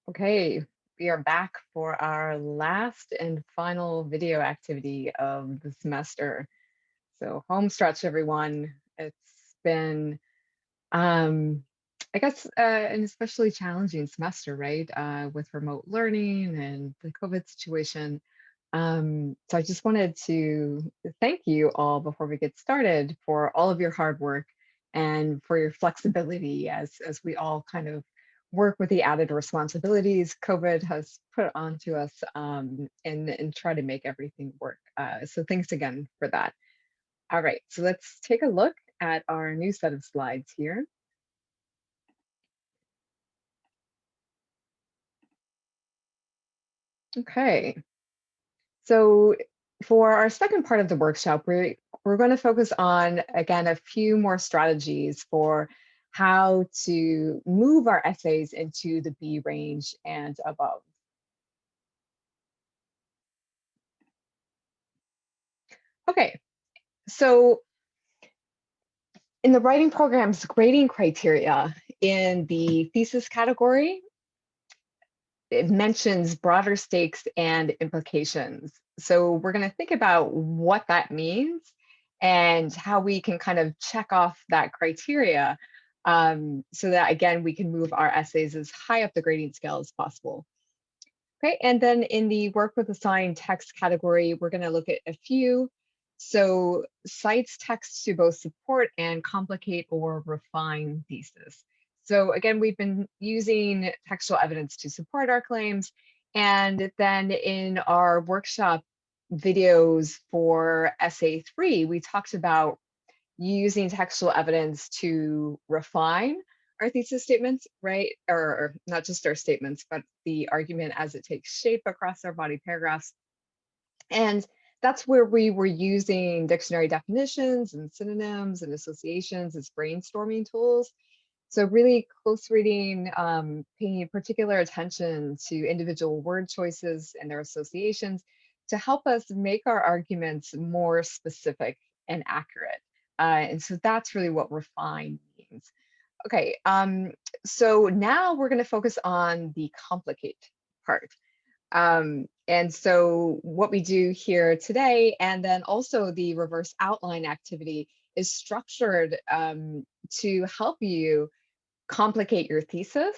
Okay, we are back for our last and final video activity of the semester. So home stretch, everyone. It's been, um, I guess, an especially challenging semester, right? With remote learning and the COVID situation. So I just wanted to thank you all before we get started for all of your hard work and for your flexibility as we all kind of work with the added responsibilities COVID has put onto us and try to make everything work. So thanks again for that. All right, so let's take a look at our new set of slides here. Okay, so for our second part of the workshop, we're going to focus on, again, a few more strategies for how to move our essays into the B range and above. Okay, so in the writing program's grading criteria in the thesis category, it mentions broader stakes and implications. So we're going to think about what that means and how we can kind of check off that criteria so that, again, we can move our essays as high up the grading scale as possible. Okay, and then in the work with assigned text category, we're going to look at a few. So cites text to both support and complicate or refine thesis. So again, we've been using textual evidence to support our claims. And then in our workshop videos for essay 3, we talked about using textual evidence to refine our thesis statements, right? Or not just our statements, but the argument as it takes shape across our body paragraphs. And that's where we were using dictionary definitions and synonyms and associations as brainstorming tools. So really close reading, paying particular attention to individual word choices and their associations to help us make our arguments more specific and accurate. And so that's really what refine means. Okay, so now we're going to focus on the complicate part. And so what we do here today, and then also the reverse outline activity, is structured to help you complicate your thesis.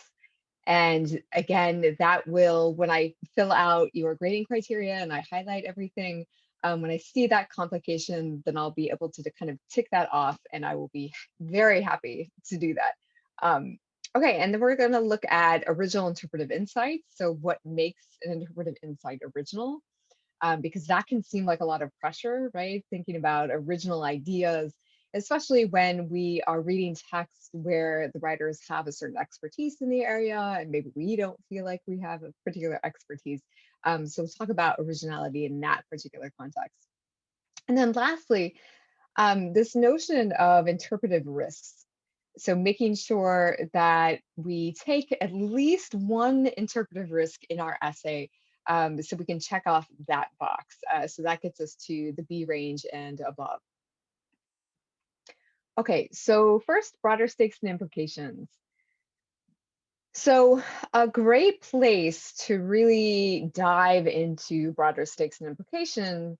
And again, that will, when I fill out your grading criteria and I highlight everything, when I see that complication, then I'll be able to kind of tick that off and I will be very happy to do that. Okay, and then we're going to look at original interpretive insights. So what makes an interpretive insight original? Because that can seem like a lot of pressure, right? Thinking about original ideas, especially when we are reading texts where the writers have a certain expertise in the area and maybe we don't feel like we have a particular expertise. So we'll talk about originality in that particular context. And then lastly, this notion of interpretive risks. So making sure that we take at least one interpretive risk in our essay so we can check off that box. So that gets us to the B range and above. Okay, so first, broader stakes and implications. So a great place to really dive into broader stakes and implications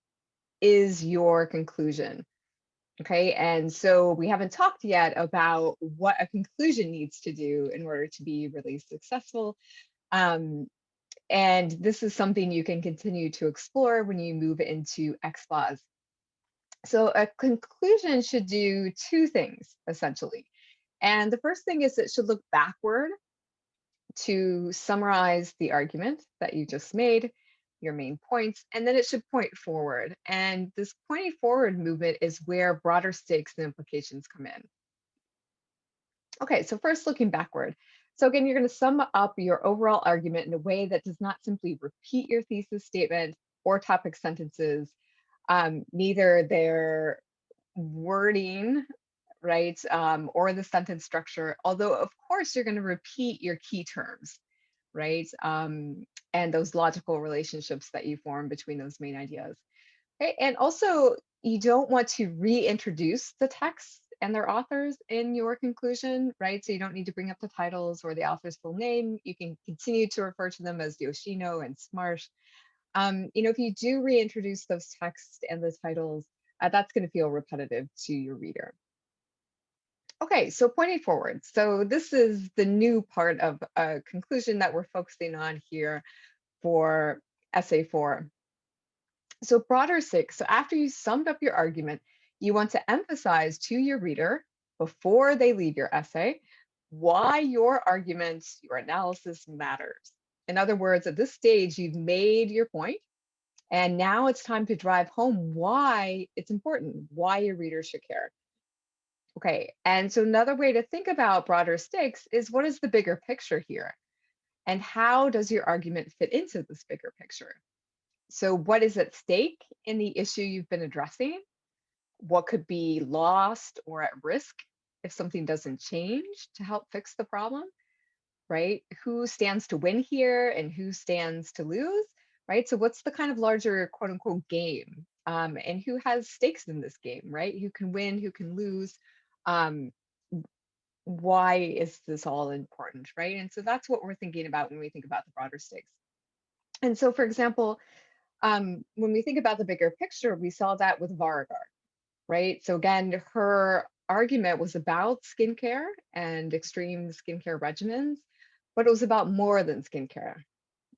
is your conclusion. Okay, and so we haven't talked yet about what a conclusion needs to do in order to be really successful. Um, and this is something you can continue to explore when you move into XLAWS. So a conclusion should do two things, essentially. And the first thing is it should look backward to summarize the argument that you just made, your main points, and then it should point forward. And this pointing forward movement is where broader stakes and implications come in. Okay, so first looking backward. So again, you're going to sum up your overall argument in a way that does not simply repeat your thesis statement or topic sentences, neither their wording, right, or the sentence structure, although of course you're going to repeat your key terms, right, and those logical relationships that you form between those main ideas. Okay, and also you don't want to reintroduce the text and their authors in your conclusion, right? So you don't need to bring up the titles or the author's full name. You can continue to refer to them as Yoshino and Smarsh. If you do reintroduce those texts and the titles, that's going to feel repetitive to your reader. Okay, so pointing forward. So this is the new part of a conclusion that we're focusing on here for essay 4. So broader stakes. So after you summed up your argument, you want to emphasize to your reader before they leave your essay why your argument, your analysis matters. In other words, at this stage, you've made your point, and now it's time to drive home why it's important, why your readers should care. Okay, and so another way to think about broader stakes is what is the bigger picture here? And how does your argument fit into this bigger picture? So what is at stake in the issue you've been addressing? What could be lost or at risk if something doesn't change to help fix the problem, right? Who stands to win here and who stands to lose, right? So what's the kind of larger quote unquote game? And who has stakes in this game, right? Who can win, who can lose? Um, why is this all important, right? And so that's what we're thinking about when we think about the broader stakes. And so, for example, when we think about the bigger picture, we saw that with Vargar, right? So again, her argument was about skincare and extreme skincare regimens, but it was about more than skincare,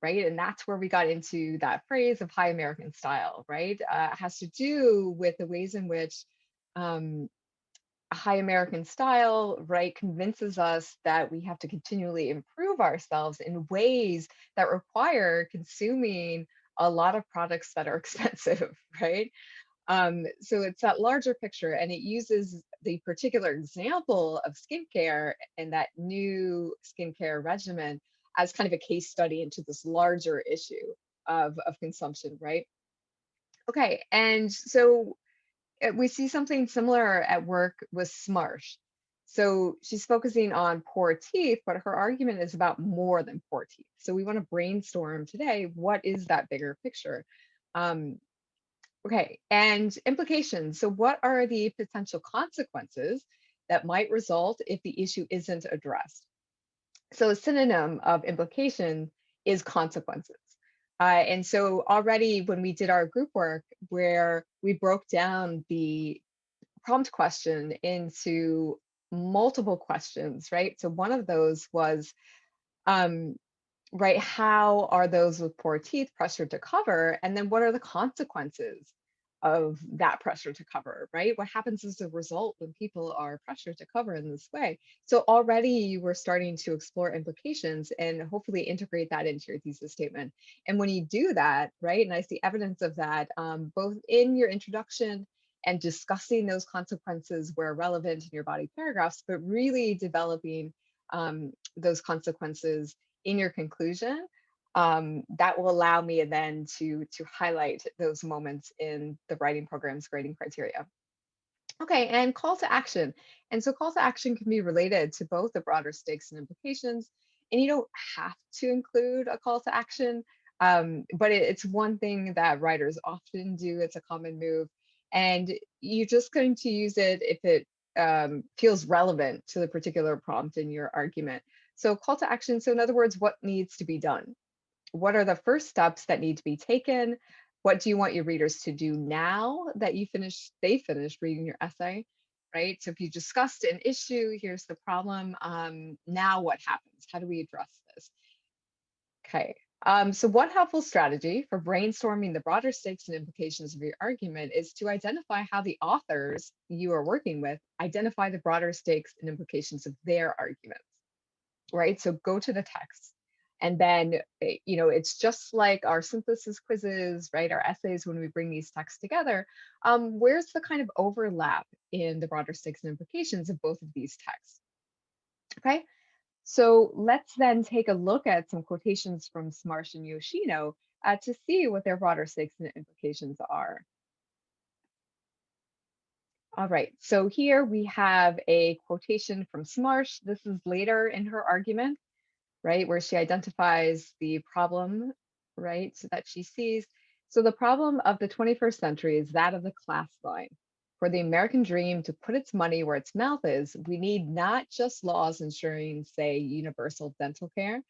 right? And that's where we got into that phrase of high American style, right? It has to do with the ways in which um, high American style, right, convinces us that we have to continually improve ourselves in ways that require consuming a lot of products that are expensive, right? So it's that larger picture, and it uses the particular example of skincare and that new skincare regimen as kind of a case study into this larger issue of consumption, right? Okay, and so we see something similar at work with Smarsh. So she's focusing on poor teeth, but her argument is about more than poor teeth. So we want to brainstorm today, what is that bigger picture? Um, okay, and implications. So what are the potential consequences that might result if the issue isn't addressed? So a synonym of implication is consequences. And so already when we did our group work where we broke down the prompt question into multiple questions, right? So one of those was, um, right, how are those with poor teeth pressured to cover? And then what are the consequences of that pressure to cover, right? What happens as a result when people are pressured to cover in this way? So already you were starting to explore implications and hopefully integrate that into your thesis statement. And when you do that, right, and I see evidence of that both in your introduction and discussing those consequences where relevant in your body paragraphs, but really developing those consequences in your conclusion, that will allow me then to highlight those moments in the writing program's grading criteria. Okay, and call to action. And so call to action can be related to both the broader stakes and implications. And you don't have to include a call to action, but it's one thing that writers often do. It's a common move. And you're just going to use it if it feels relevant to the particular prompt in your argument. So call to action. So in other words, what needs to be done? What are the first steps that need to be taken? What do you want your readers to do now that they finished reading your essay, right? So if you discussed an issue, here's the problem. Now what happens? How do we address this? Okay. So one helpful strategy for brainstorming the broader stakes and implications of your argument is to identify how the authors you are working with identify the broader stakes and implications of their arguments, right? So go to the text. And then, it's just like our synthesis quizzes, right? Our essays, when we bring these texts together, where's the kind of overlap in the broader stakes and implications of both of these texts? Okay, so let's then take a look at some quotations from Smarsh and Yoshino to see what their broader stakes and implications are. All right, so here we have a quotation from Smarsh. This is later in her argument, right, where she identifies the problem, right, so that she sees. So the problem of the 21st century is that of the class line. for the American dream to put its money where its mouth is, we need not just laws ensuring, say, universal dental care,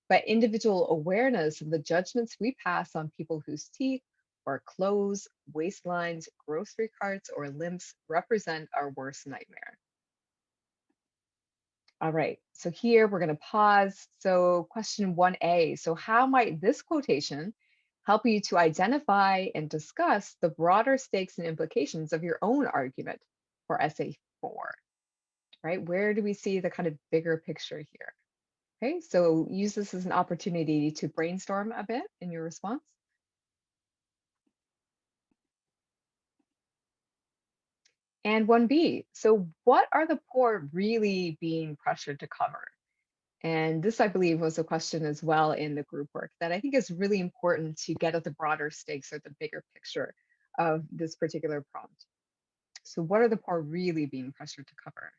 but individual awareness of the judgments we pass on people whose teeth or clothes, waistlines, grocery carts, or limps represent our worst nightmare. All right, so here we're going to pause. So, question 1A. So, how might this quotation help you to identify and discuss the broader stakes and implications of your own argument for essay 4? Right? Where do we see the kind of bigger picture here? Okay, so use this as an opportunity to brainstorm a bit in your response. And 1B, so what are the poor really being pressured to cover? And this, I believe, was a question as well in the group work that I think is really important to get at the broader stakes or the bigger picture of this particular prompt. So what are the poor really being pressured to cover?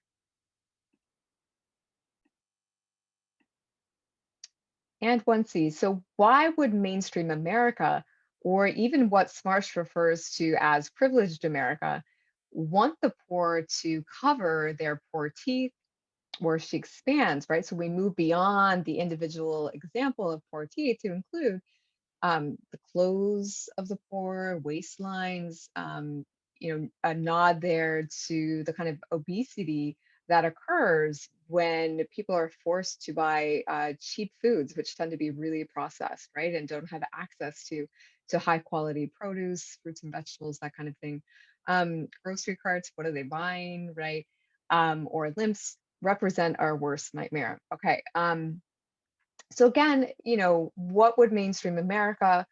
And 1C, so why would mainstream America, or even what Smarsh refers to as privileged America, want the poor to cover their poor teeth? Or she expands, right? So we move beyond the individual example of poor teeth to include the clothes of the poor, waistlines, a nod there to the kind of obesity that occurs when people are forced to buy cheap foods, which tend to be really processed, right? And don't have access to high quality produce, fruits and vegetables, that kind of thing. Grocery carts, what are they buying, right? Or limps represent our worst nightmare. Okay. So again, what would mainstream America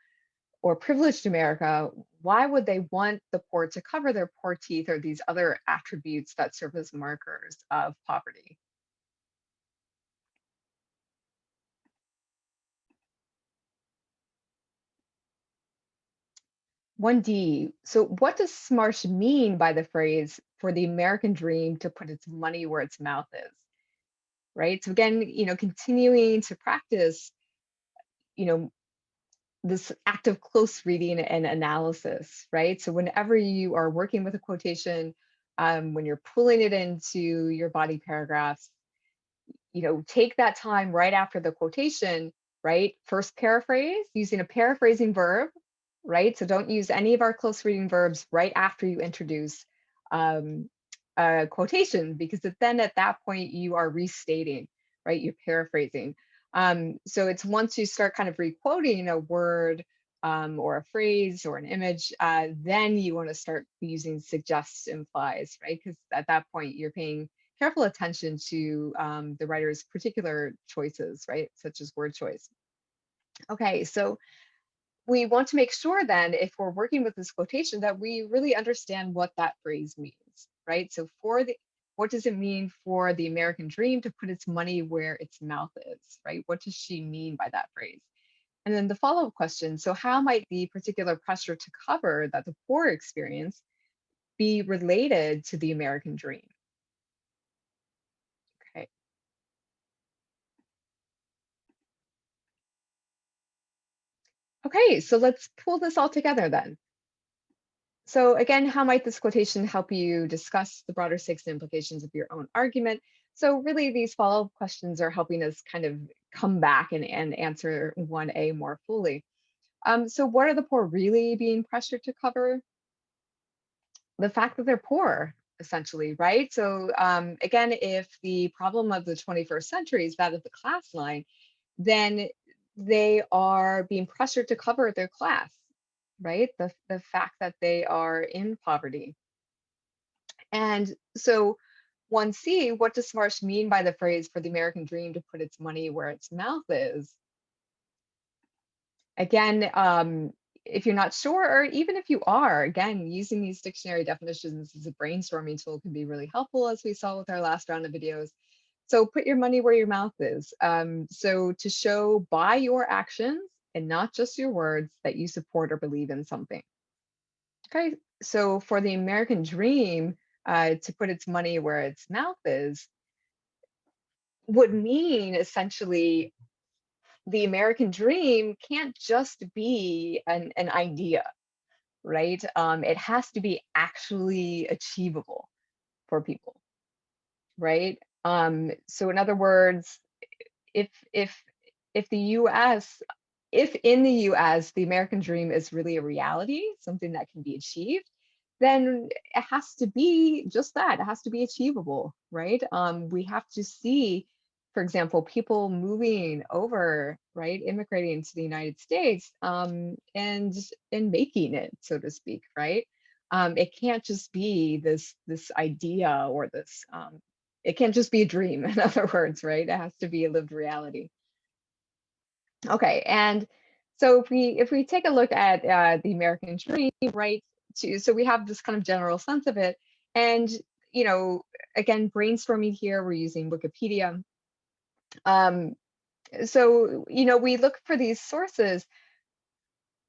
or privileged America, why would they want the poor to cover their poor teeth or these other attributes that serve as markers of poverty? 1D. So what does Smarsh mean by the phrase for the American dream to put its money where its mouth is? Right. So again, continuing to practice, you know, this active close reading and analysis, right? So whenever you are working with a quotation, when you're pulling it into your body paragraphs, take that time right after the quotation, right? First paraphrase using a paraphrasing verb, right? So don't use any of our close reading verbs right after you introduce um, a quotation, because then at that point you are restating, right? You're paraphrasing. So it's once you start kind of requoting a word or a phrase or an image, then you want to start using suggests, implies, right? Because at that point you're paying careful attention to the writer's particular choices, right? Such as word choice. Okay, so we want to make sure then, if we're working with this quotation, that we really understand what that phrase means, right? So what does it mean for the American dream to put its money where its mouth is, right? What does she mean by that phrase? And then the follow-up question, so how might the particular pressure to cover that the poor experience be related to the American dream? Okay. Okay, so let's pull this all together then. So again, how might this quotation help you discuss the broader stakes and implications of your own argument? So really these follow-up questions are helping us kind of come back and answer 1A more fully. So what are the poor really being pressured to cover? The fact that they're poor, essentially, right? So again, if the problem of the 21st century is that of the class line, then they are being pressured to cover their class, right? The fact that they are in poverty. And so 1C, what does Marsh mean by the phrase for the American dream to put its money where its mouth is? Again, if you're not sure, or even if you are, again, using these dictionary definitions as a brainstorming tool can be really helpful, as we saw with our last round of videos. So put your money where your mouth is. So to show by your actions and not just your words that you support or believe in something. Okay, so for the American dream, to put its money where its mouth is, would mean essentially the American dream can't just be an idea, right? It has to be actually achievable for people, right? So in other words, if if if the US, if in the US the American dream is really a reality, something that can be achieved, then it has to be just that. It has to be achievable, right? We have to see, for example, people moving over, right, immigrating to the United States, and making it, so to speak, right? It can't just be this idea or this it can't just be a dream, in other words, right? It has to be a lived reality. Okay, and so if we take a look at the American dream, right? So we have this kind of general sense of it, and you know, again, brainstorming here, we're using Wikipedia. Um, so we look for these sources,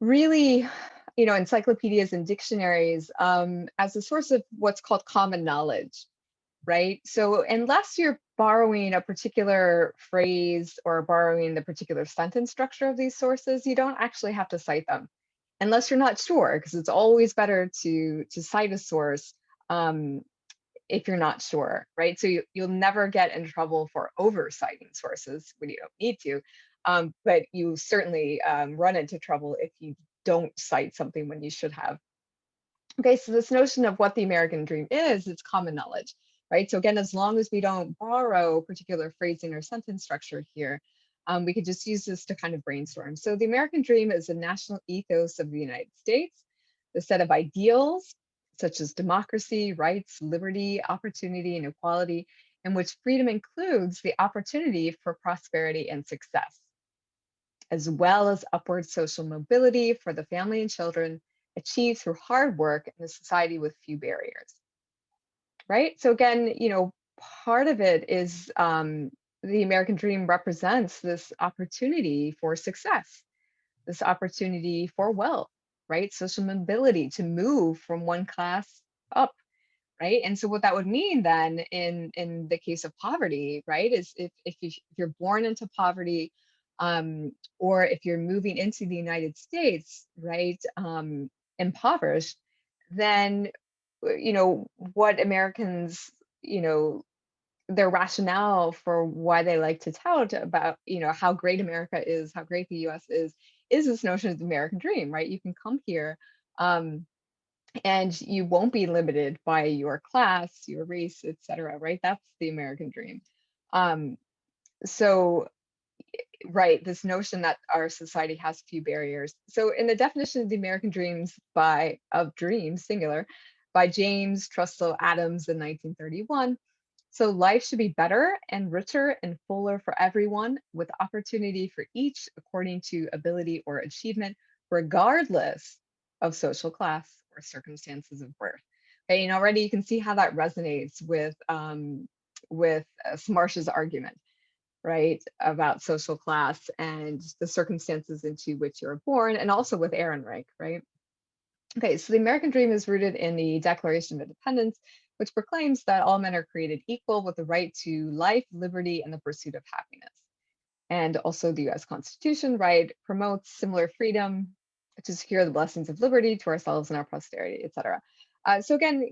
really, encyclopedias and dictionaries, as a source of what's called common knowledge, right? So unless you're borrowing a particular phrase or borrowing the particular sentence structure of these sources, you don't actually have to cite them unless you're not sure, because it's always better to cite a source, um, if you're not sure, right? So you'll never get in trouble for oversighting sources when you don't need to, but you certainly run into trouble if you don't cite something when you should have. Okay, so this notion of what the American dream is, it's common knowledge, right? So again, as long as we don't borrow particular phrasing or sentence structure here, we could just use this to kind of brainstorm. So the American dream is a national ethos of the United States, the set of ideals such as democracy, rights, liberty, opportunity, and equality, in which freedom includes the opportunity for prosperity and success, as well as upward social mobility for the family and children, achieved through hard work in a society with few barriers, right? So again, part of it is, the American dream represents this opportunity for success, this opportunity for wealth, right? Social mobility to move from one class up, right? And so what that would mean then in the case of poverty, right, is if you're born into poverty, or if you're moving into the United States, right, impoverished, then what Americans, you know, their rationale for why they like to tout about, how great America is, how great the US is this notion of the American dream, right? You can come here, um, and you won't be limited by your class, your race, etc., right? That's the American dream. Um, so, right, this notion that our society has few barriers. So, in the definition of the American dreams of dreams, singular, by James Truslow Adams in 1931, so life should be better and richer and fuller for everyone, with opportunity for each according to ability or achievement, regardless of social class or circumstances of birth. Okay, and already you can see how that resonates with Smarsh's argument, right, about social class and the circumstances into which you're born, and also with Ehrenreich, right? Okay, so the American dream is rooted in the Declaration of Independence, which proclaims that all men are created equal with the right to life, liberty, and the pursuit of happiness. And also the US Constitution, right, promotes similar freedom to secure the blessings of liberty to ourselves and our posterity, etc. So again,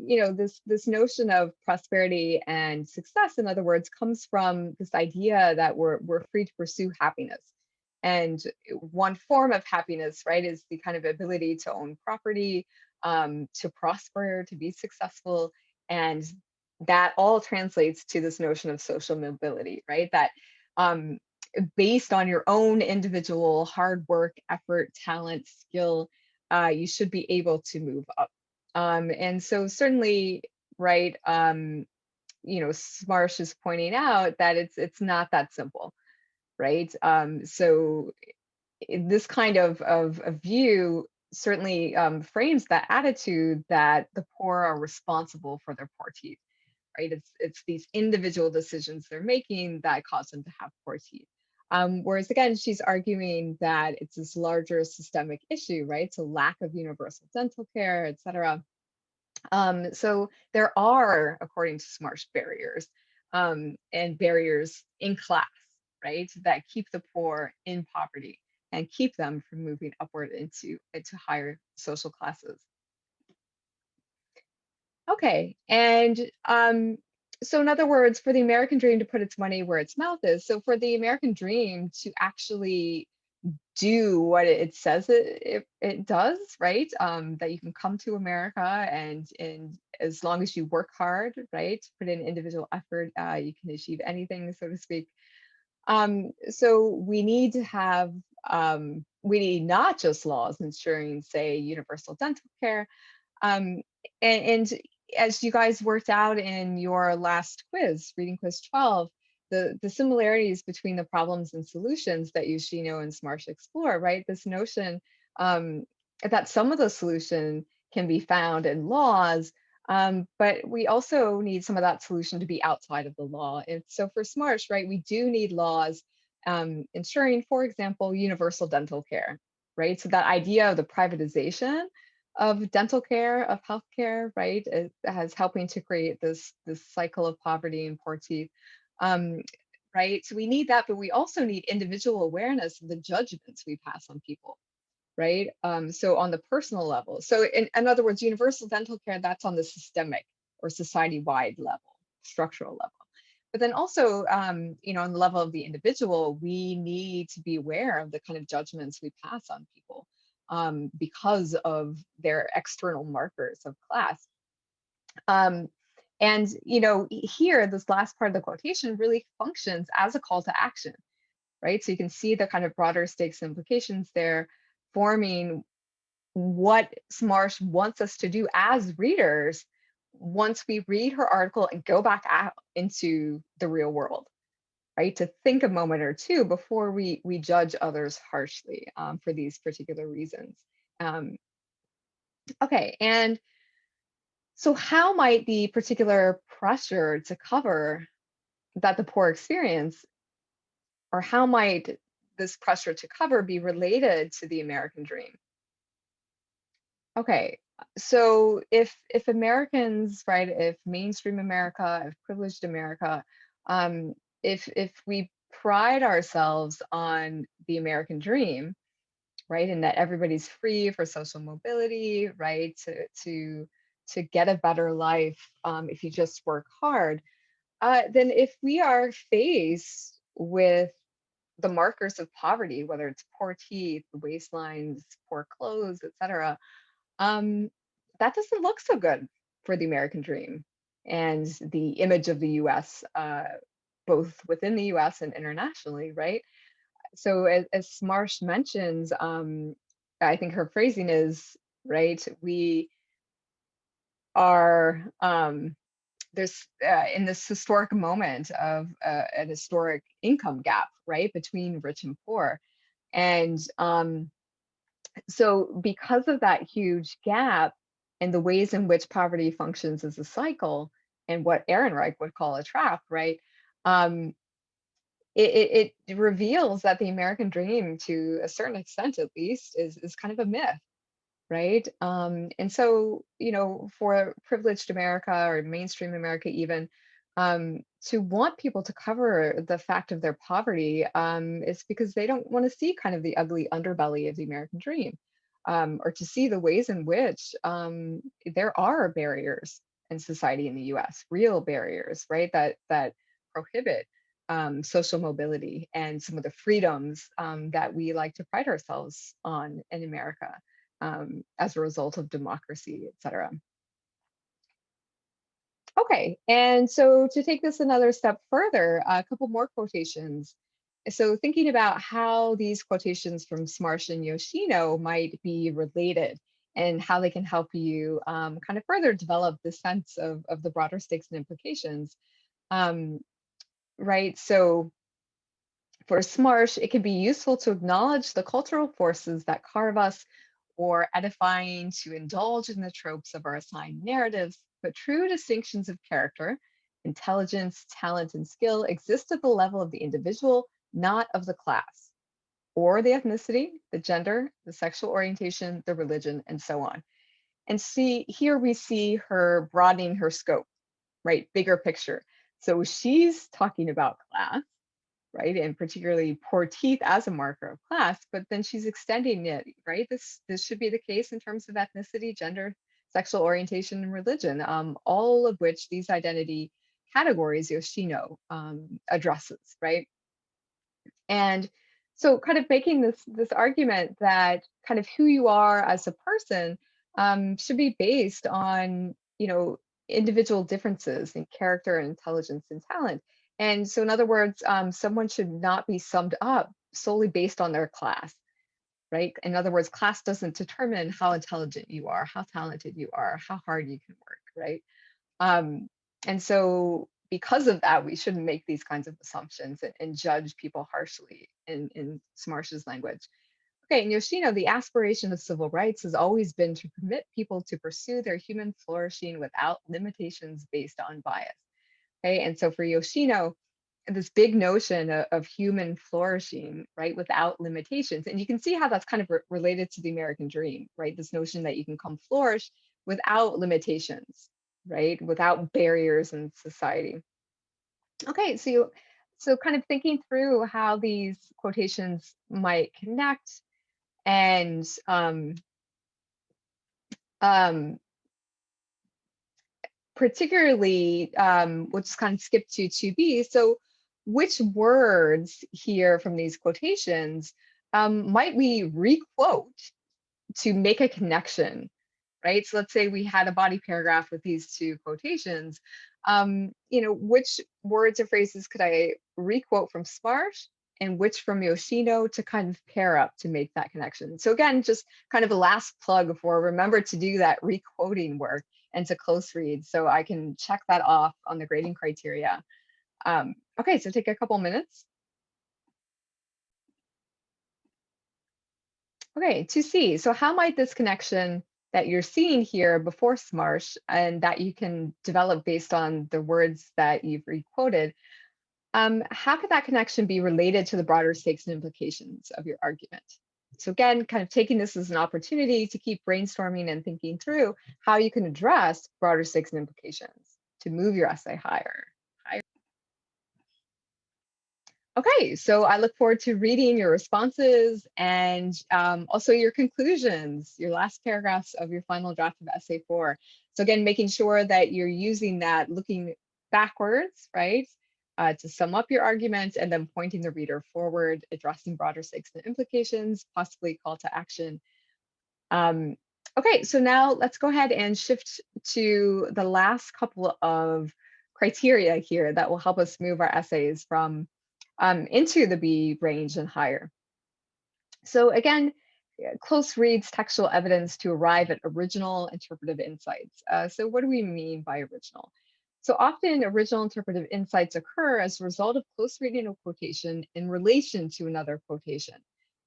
this notion of prosperity and success, in other words, comes from this idea that we're free to pursue happiness. And one form of happiness, right, is the kind of ability to own property, to prosper, to be successful. And that all translates to this notion of social mobility, right? That um, based on your own individual hard work, effort, talent, skill, you should be able to move up. And so certainly, right, Smarsh is pointing out that it's not that simple, right? So this kind of a view certainly frames that attitude that the poor are responsible for their poor teeth, right? It's these individual decisions they're making that cause them to have poor teeth. Whereas again, she's arguing that it's this larger systemic issue, right? So lack of universal dental care, et cetera. So there are, according to Smarsh, barriers, and barriers in class, right, that keep the poor in poverty and keep them from moving upward into higher social classes. Okay, and so in other words, for the American dream to put its money where its mouth is, so for the American dream to actually do what it says it does, right? That you can come to America and as long as you work hard, right, put in individual effort, you can achieve anything, so to speak. So we need to have we need not just laws ensuring, say, universal dental care, um, and as you guys worked out in your last quiz, reading quiz 12, the similarities between the problems and solutions that Yoshino and Smarsh explore, right? This notion that some of the solution can be found in laws, but we also need some of that solution to be outside of the law. And so for Smarsh, right, we do need laws ensuring, for example, universal dental care, right? So that idea of the privatization of dental care, of healthcare, right, as helping to create this cycle of poverty and poor teeth. Um, right, so we need that, but we also need individual awareness of the judgments we pass on people, right? So on the personal level. So in other words, universal dental care, that's on the systemic or society-wide level, structural level. But then also, on the level of the individual, we need to be aware of the kind of judgments we pass on people because of their external markers of class. Um, and here, this last part of the quotation really functions as a call to action, right? So you can see the kind of broader stakes implications there, forming what Smarsh wants us to do as readers once we read her article and go back out into the real world, right? To think a moment or two before we judge others harshly for these particular reasons. Um, okay, and so how might the particular pressure to cover that the poor experience, or how might this pressure to cover be related to the American dream? Okay, so if Americans, right, if mainstream America, if privileged America, um, if we pride ourselves on the American dream, right, and that everybody's free for social mobility, right, to get a better life if you just work hard, then if we are faced with the markers of poverty, whether it's poor teeth, waistlines, poor clothes, etc., um, that doesn't look so good for the American dream and the image of the US, both within the US and internationally, right? So as Smarsh mentions, I think her phrasing is, right, we are there's in this historic moment of an historic income gap, right, between rich and poor. And so because of that huge gap and the ways in which poverty functions as a cycle and what Ehrenreich would call a trap, right? Um, it reveals that the American dream, to a certain extent at least, is kind of a myth, right? And so, for privileged America or mainstream America, even to want people to cover the fact of their poverty is because they don't want to see kind of the ugly underbelly of the American dream, or to see the ways in which there are barriers in society in the U.S., real barriers, right? That prohibit social mobility and some of the freedoms that we like to pride ourselves on in America as a result of democracy, et cetera. Okay, and so to take this another step further, a couple more quotations. So thinking about how these quotations from Smarsh and Yoshino might be related and how they can help you kind of further develop the sense of the broader stakes and implications, um, right? So for Smarsh, it can be useful to acknowledge the cultural forces that carve us, or edifying to indulge in the tropes of our assigned narratives, but true distinctions of character, intelligence, talent, and skill exist at the level of the individual, not of the class, or the ethnicity, the gender, the sexual orientation, the religion, and so on. And see, here we see her broadening her scope, right? Bigger picture. So she's talking about class, right? And particularly poor teeth as a marker of class, but then she's extending it, right? This should be the case in terms of ethnicity, gender, sexual orientation, and religion, all of which these identity categories Yoshino addresses, right? And so kind of making this argument that kind of who you are as a person should be based on, individual differences in character and intelligence and talent. And so in other words, someone should not be summed up solely based on their class, right? In other words, class doesn't determine how intelligent you are, how talented you are, how hard you can work, right? Um, and so because of that, we shouldn't make these kinds of assumptions and judge people harshly in Smarsh's language. Okay, in Yoshino, the aspiration of civil rights has always been to permit people to pursue their human flourishing without limitations based on bias. Okay, and so for Yoshino, this big notion of human flourishing, right, without limitations. And you can see how that's kind of related to the American dream, right? This notion that you can come flourish without limitations, right? Without barriers in society. Okay, so kind of thinking through how these quotations might connect and um, particularly, we'll just kind of skip to 2b. So which words here from these quotations might we requote to make a connection, right? So let's say we had a body paragraph with these two quotations. Which words or phrases could I requote from Smarsh and which from Yoshino to kind of pair up to make that connection? So again, just kind of a last plug for remember to do that requoting work and to close read so I can check that off on the grading criteria. Okay, so take a couple minutes. Okay, to see. So how might this connection that you're seeing here before Smarsh and that you can develop based on the words that you've requoted, how could that connection be related to the broader stakes and implications of your argument? So again, kind of taking this as an opportunity to keep brainstorming and thinking through how you can address broader stakes and implications to move your essay higher. Okay, so I look forward to reading your responses and also your conclusions, your last paragraphs of your final draft of essay 4. So again, making sure that you're using that looking backwards, right, to sum up your arguments and then pointing the reader forward, addressing broader stakes and implications, possibly call to action. Okay, so now let's go ahead and shift to the last couple of criteria here that will help us move our essays from into the B range and higher. So again, close reads textual evidence to arrive at original interpretive insights. So what do we mean by original? So often original interpretive insights occur as a result of close reading a quotation in relation to another quotation.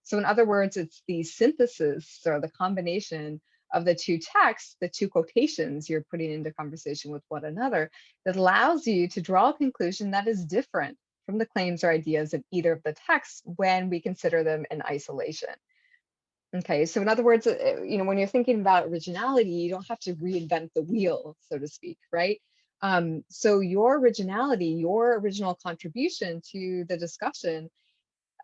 So in other words, it's the synthesis or the combination of the two texts, the two quotations you're putting into conversation with one another that allows you to draw a conclusion that is different from the claims or ideas of either of the texts when we consider them in isolation. Okay, so in other words, when you're thinking about originality, you don't have to reinvent the wheel, so to speak, right? So your originality, your original contribution to the discussion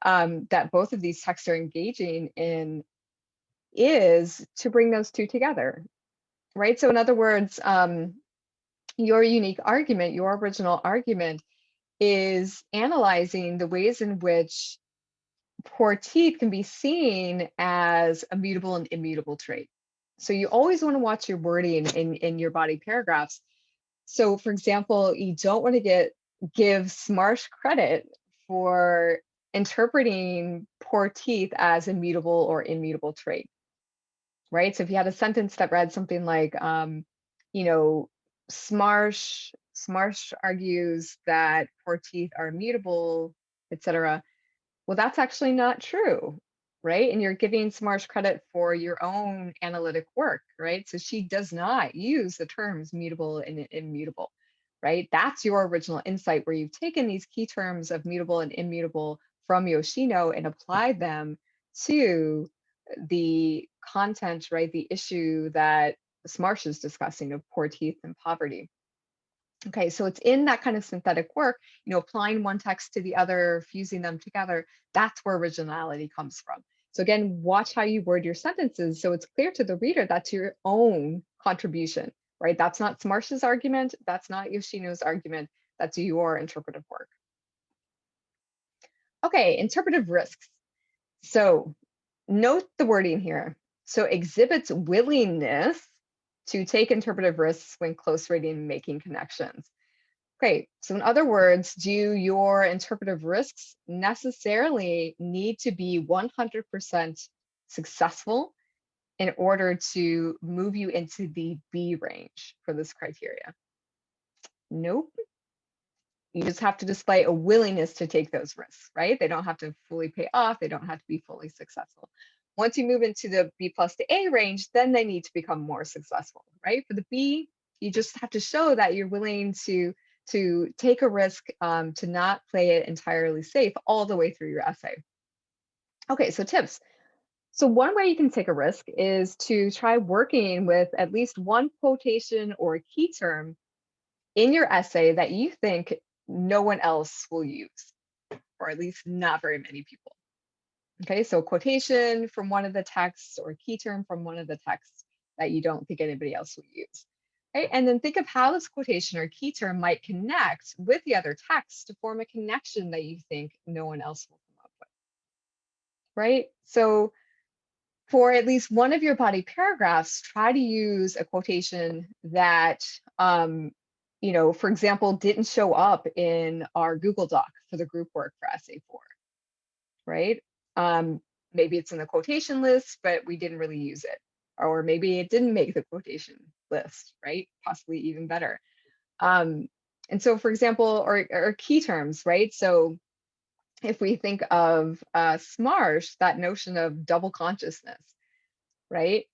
that both of these texts are engaging in is to bring those two together, right? So in other words, your unique argument, your original argument is analyzing the ways in which poor teeth can be seen as a mutable and immutable trait. So you always want to watch your wording in your body paragraphs. So for example, you don't want to give Smarsh credit for interpreting poor teeth as a mutable or immutable trait, right? So if you had a sentence that read something like, you know, Smarsh argues that poor teeth are immutable, etc. Well, that's actually not true, right? And you're giving Smarsh credit for your own analytic work, right? So she does not use the terms mutable and immutable, right? That's your original insight where you've taken these key terms of mutable and immutable from Yoshino and applied them to the content, right? The issue that Smarsh is discussing of poor teeth and poverty. Okay, so it's in that kind of synthetic work, applying one text to the other, fusing them together, that's where originality comes from. So again, watch how you word your sentences so it's clear to the reader that's your own contribution, right? That's not Smarsh's argument. That's not Yoshino's argument. That's your interpretive work. Okay, interpretive risks. So note the wording here. So exhibits willingness to take interpretive risks when close reading and making connections. Great. So in other words, do your interpretive risks necessarily need to be 100% successful in order to move you into the B range for this criteria? Nope. You just have to display a willingness to take those risks, right? They don't have to fully pay off. They don't have to be fully successful. Once you move into the B plus to A range, then they need to become more successful, right? For the B, you just have to show that you're willing to take a risk, to not play it entirely safe all the way through your essay. Okay, so tips. So one way you can take a risk is to try working with at least one quotation or a key term in your essay that you think no one else will use, or at least not very many people. Okay, so quotation from one of the texts or a key term from one of the texts that you don't think anybody else will use. Right? And then think of how this quotation or key term might connect with the other text to form a connection that you think no one else will come up with. Right? So for at least one of your body paragraphs, try to use a quotation that, for example, didn't show up in our Google Doc for the group work for Essay 4, right? Maybe it's in the quotation list, but we didn't really use it. Or maybe it didn't make the quotation list, right? Possibly even better. And so, for example, or key terms, right? So if we think of SMARSH, that notion of double consciousness, right?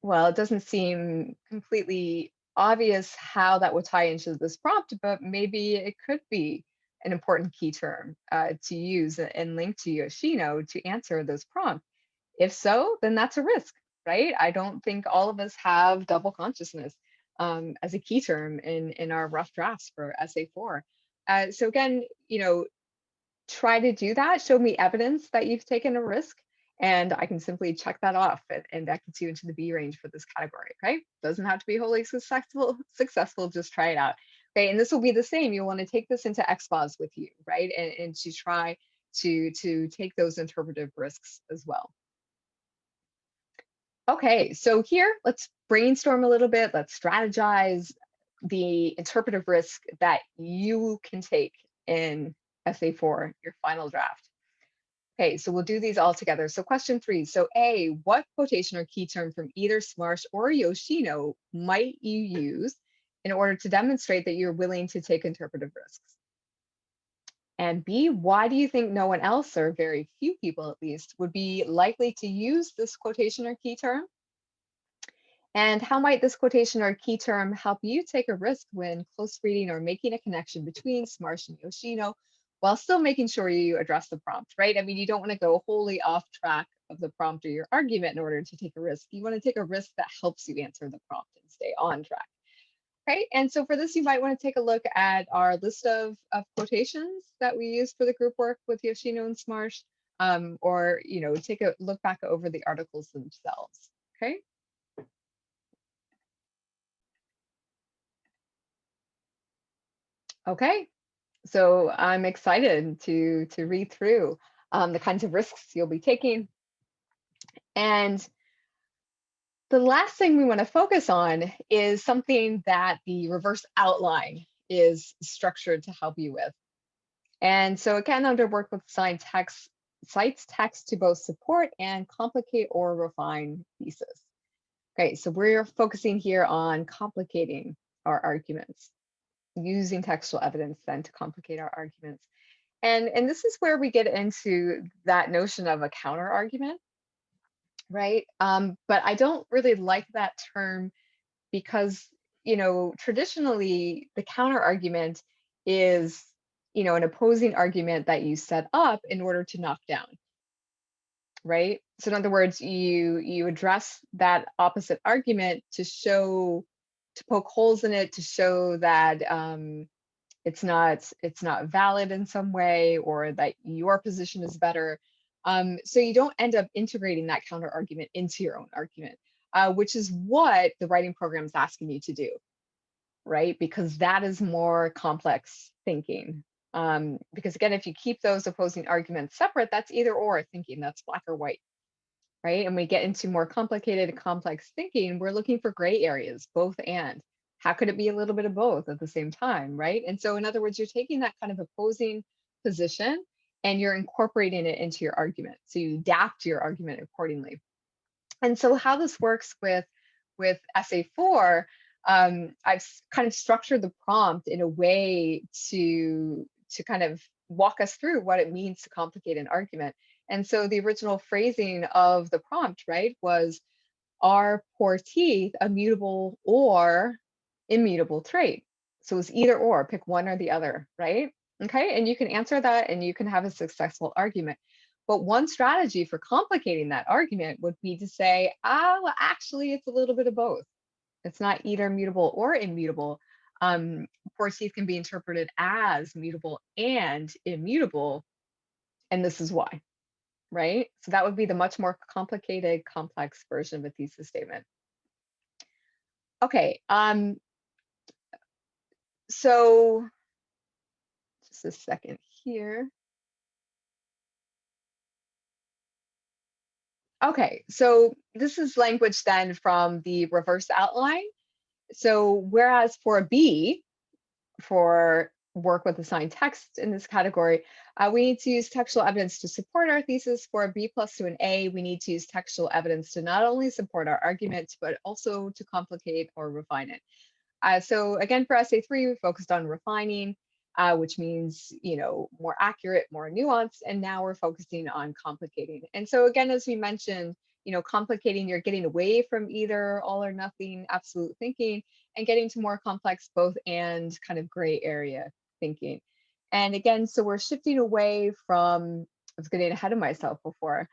Well, it doesn't seem completely obvious how that would tie into this prompt, but maybe it could be an important key term to use and link to Yoshino to answer this prompt. If so, then that's a risk, right? I don't think all of us have double consciousness as a key term in our rough drafts for Essay 4. So again, try to do that. Show me evidence that you've taken a risk, and I can simply check that off, and that gets you into the B range for this category, okay? Doesn't have to be wholly successful, just try it out. Okay, and this will be the same. You'll want to take this into XPOS with you, right? And to try to take those interpretive risks as well. Okay, so here, let's brainstorm a little bit. Let's strategize the interpretive risk that you can take in Essay 4, your final draft. Okay, so we'll do these all together. So question 3, so A, what quotation or key term from either Smarsh or Yoshino might you use in order to demonstrate that you're willing to take interpretive risks? And B, why do you think no one else, or very few people at least, would be likely to use this quotation or key term? And how might this quotation or key term help you take a risk when close reading or making a connection between Smarsh and Yoshino while still making sure you address the prompt, right? I mean, you don't want to go wholly off track of the prompt or your argument in order to take a risk. You want to take a risk that helps you answer the prompt and stay on track. Okay, and so for this, you might want to take a look at our list of quotations that we use for the group work with Yoshino and Smarsh, or take a look back over the articles themselves. Okay. Okay, so I'm excited to read through the kinds of risks you'll be taking. And the last thing we want to focus on is something that the reverse outline is structured to help you with. And so again, under work with text, cites text to both support and complicate or refine thesis. Okay, so we're focusing here on complicating our arguments, using textual evidence then to complicate our arguments. And this is where we get into that notion of a counter argument, right? But I don't really like that term because, traditionally the counter argument is, an opposing argument that you set up in order to knock down, right? So in other words, you address that opposite argument to poke holes in it, to show that it's not valid in some way, or that your position is better. So you don't end up integrating that counter argument into your own argument. which is what the writing program is asking you to do, right? Because that is more complex thinking. Because again, if you keep those opposing arguments separate, that's either or thinking, that's black or white, right? And we get into more complicated, complex thinking, we're looking for gray areas, both and. How could it be a little bit of both at the same time, right? And so in other words, you're taking that kind of opposing position and you're incorporating it into your argument. So you adapt your argument accordingly. And so how this works with essay 4, I've kind of structured the prompt in a way to kind of walk us through what it means to complicate an argument. And so the original phrasing of the prompt, right, was, are poor teeth a mutable or immutable trait? So it's either or, pick one or the other, right? Okay, and you can answer that and you can have a successful argument. But one strategy for complicating that argument would be to say, well, actually, it's a little bit of both. It's not either mutable or immutable. Poor teeth can be interpreted as mutable and immutable, and this is why, right? So that would be the much more complicated, complex version of a thesis statement. Okay, so just a second here. Okay, so this is language then from the reverse outline. So whereas for a B, for work with assigned text in this category, we need to use textual evidence to support our thesis. For a B plus to an A, we need to use textual evidence to not only support our argument, but also to complicate or refine it. So again, for essay 3, we focused on refining, which means, more accurate, more nuanced, and now we're focusing on complicating. And so again, as we mentioned, complicating, you're getting away from either all or nothing absolute thinking and getting to more complex both and kind of gray area thinking. And again, so we're shifting away from, I was getting ahead of myself before,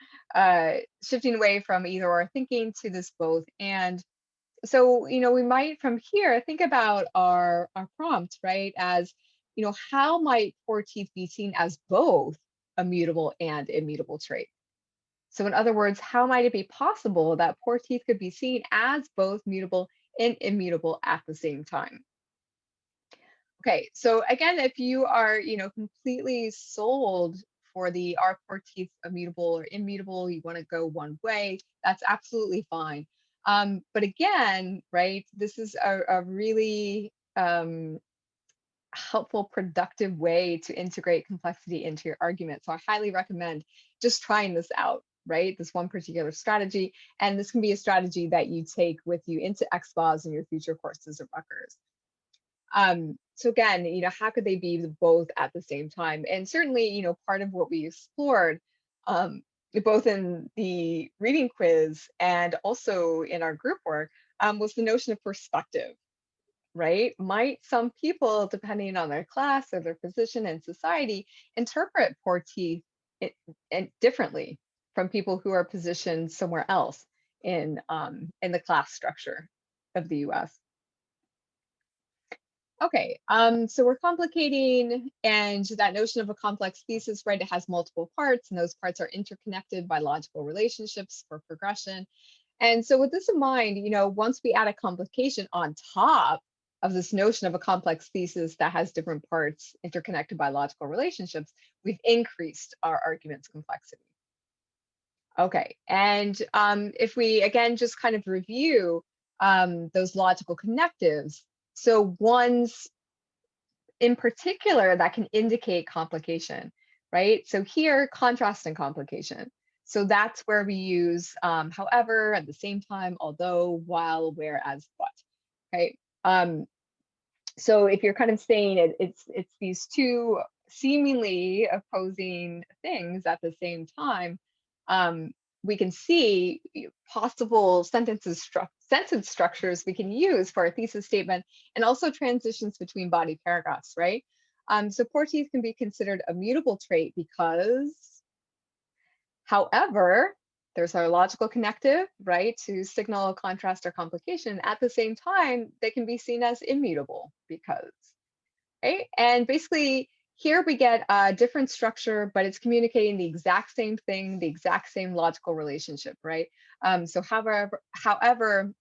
shifting away from either or thinking to this both and. So, we might from here think about our prompt, right, as, how might poor teeth be seen as both a mutable and immutable trait? So in other words, how might it be possible that poor teeth could be seen as both mutable and immutable at the same time? Okay, so again, if you are, completely sold for the are poor teeth immutable or immutable, you want to go one way, that's absolutely fine. But again, right, this is a really helpful, productive way to integrate complexity into your argument. So I highly recommend just trying this out, right? This one particular strategy. And this can be a strategy that you take with you into XPOS and your future courses or Rutgers. So again, how could they be both at the same time? And certainly, part of what we explored, both in the reading quiz and also in our group work, was the notion of perspective, right? Might some people, depending on their class or their position in society, interpret poor teeth differently from people who are positioned somewhere else in the class structure of the U.S. Okay, so we're complicating, and that notion of a complex thesis, right, it has multiple parts, and those parts are interconnected by logical relationships for progression. And so with this in mind, once we add a complication on top of this notion of a complex thesis that has different parts interconnected by logical relationships, we've increased our argument's complexity. Okay, and if we, again, just kind of review those logical connectives, so ones in particular that can indicate complication, right? So here, contrast and complication. So that's where we use however, at the same time, although, while, whereas, but, okay? So if you're kind of saying it's these two seemingly opposing things at the same time, we can see possible sentence structures we can use for a thesis statement, and also transitions between body paragraphs, right? So poor teeth can be considered a mutable trait because, however, there's our logical connective, right, to signal contrast or complication. At the same time, they can be seen as immutable because, right? And basically here we get a different structure, but it's communicating the exact same thing, the exact same logical relationship, right? So however,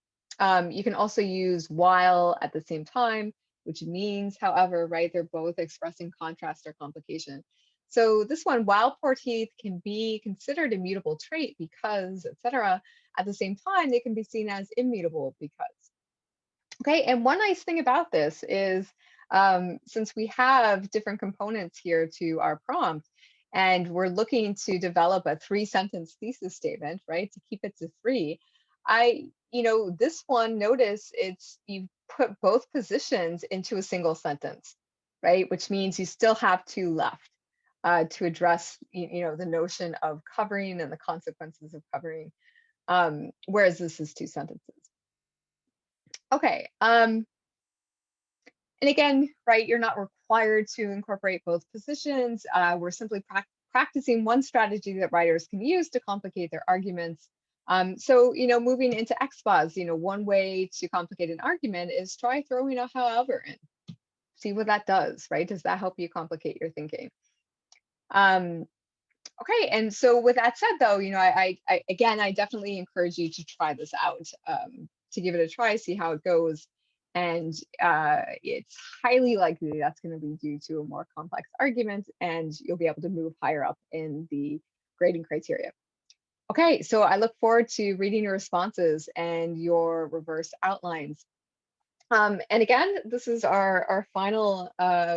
you can also use while at the same time, which means however, right? They're both expressing contrast or complication. So this one, while poor teeth can be considered a mutable trait because, etc., at the same time, they can be seen as immutable because. Okay, and one nice thing about this is since we have different components here to our prompt, and we're looking to develop a 3-sentence thesis statement, right, to keep it to 3, this one, notice you put both positions into a single sentence, right, which means you still have 2 left to address, the notion of covering and the consequences of covering, whereas this is 2 sentences. Okay. And again, right, you're not required to incorporate both positions. We're simply practicing one strategy that writers can use to complicate their arguments. So, moving into XPOS, one way to complicate an argument is try throwing a however in. See what that does, right? Does that help you complicate your thinking? Okay, and so with that said, though, I definitely encourage you to try this out, to give it a try, see how it goes. And it's highly likely that's going to lead you to a more complex argument, and you'll be able to move higher up in the grading criteria. Okay, so I look forward to reading your responses and your reverse outlines. And again, this is our final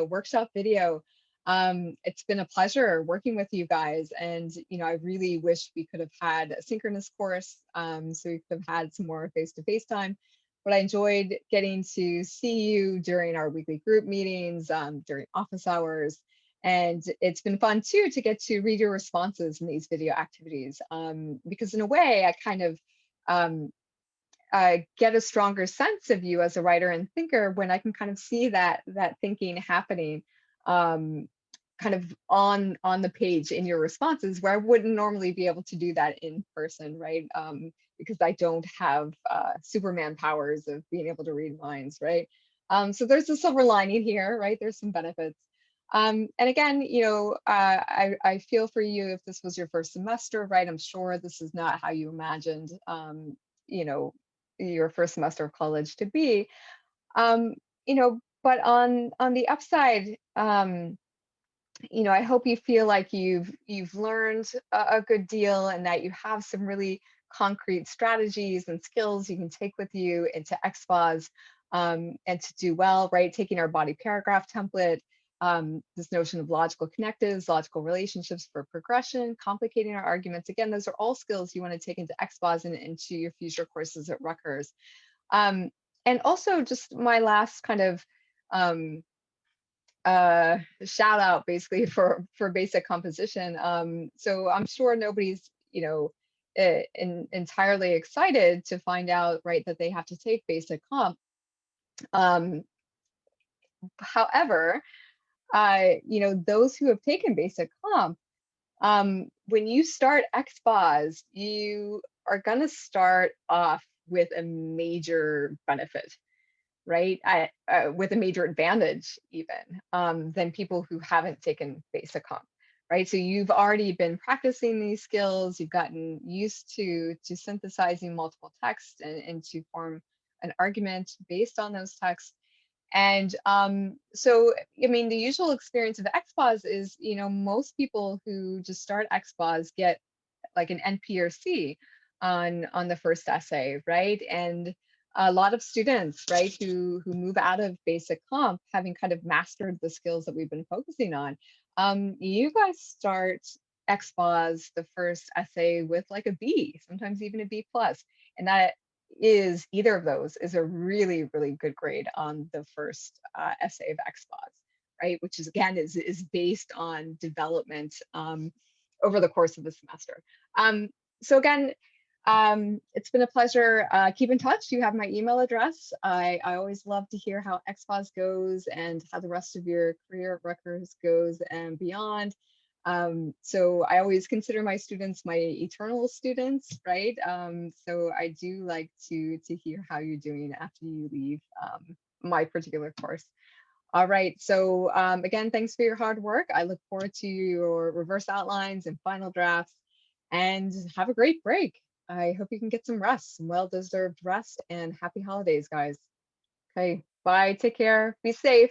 workshop video. It's been a pleasure working with you guys, and I really wish we could have had a synchronous course, so we could have had some more face-to-face time. But I enjoyed getting to see you during our weekly group meetings, during office hours, and it's been fun too to get to read your responses in these video activities, because in a way I kind of get a stronger sense of you as a writer and thinker when I can kind of see that thinking happening, kind of on the page in your responses, where I wouldn't normally be able to do that in person, right? Because I don't have Superman powers of being able to read minds, right? So there's a silver lining here, right? There's some benefits. And again, I feel for you if this was your first semester, right? I'm sure this is not how you imagined, you know, your first semester of college to be. But on the upside, I hope you feel like you've learned a good deal, and that you have some really concrete strategies and skills you can take with you into XPOS, and to do well, right? Taking our body paragraph template, this notion of logical connectives, logical relationships for progression, complicating our arguments. Again, those are all skills you want to take into XPOS and into your future courses at Rutgers. And also just my last kind of shout out basically for basic composition. So I'm sure nobody's entirely excited to find out, right, that they have to take basic comp. However, those who have taken basic comp, when you start XPOS, you are going to start off with a major benefit, right? With a major advantage even, than people who haven't taken basic comp, right? So you've already been practicing these skills, you've gotten used to synthesizing multiple texts and to form an argument based on those texts. And so, I mean, the usual experience of XPOS is, most people who just start XPOS get like an NP or C on the first essay, right? And a lot of students, right, who move out of basic comp, having kind of mastered the skills that we've been focusing on, you guys start XPOS the first essay with like a B, sometimes even a B plus, and that is, either of those is a really, really good grade on the first essay of XPOS, right? Which is, again, is based on development over the course of the semester. So again, it's been a pleasure. Keep in touch. You have my email address. I always love to hear how XPOS goes and how the rest of your career at Rutgers goes and beyond. So I always consider my students my eternal students, right? So I do like to hear how you're doing after you leave my particular course. All right. So again, thanks for your hard work. I look forward to your reverse outlines and final drafts, and have a great break. I hope you can get some rest, some well-deserved rest, and happy holidays, guys. Okay, bye. Take care. Be safe.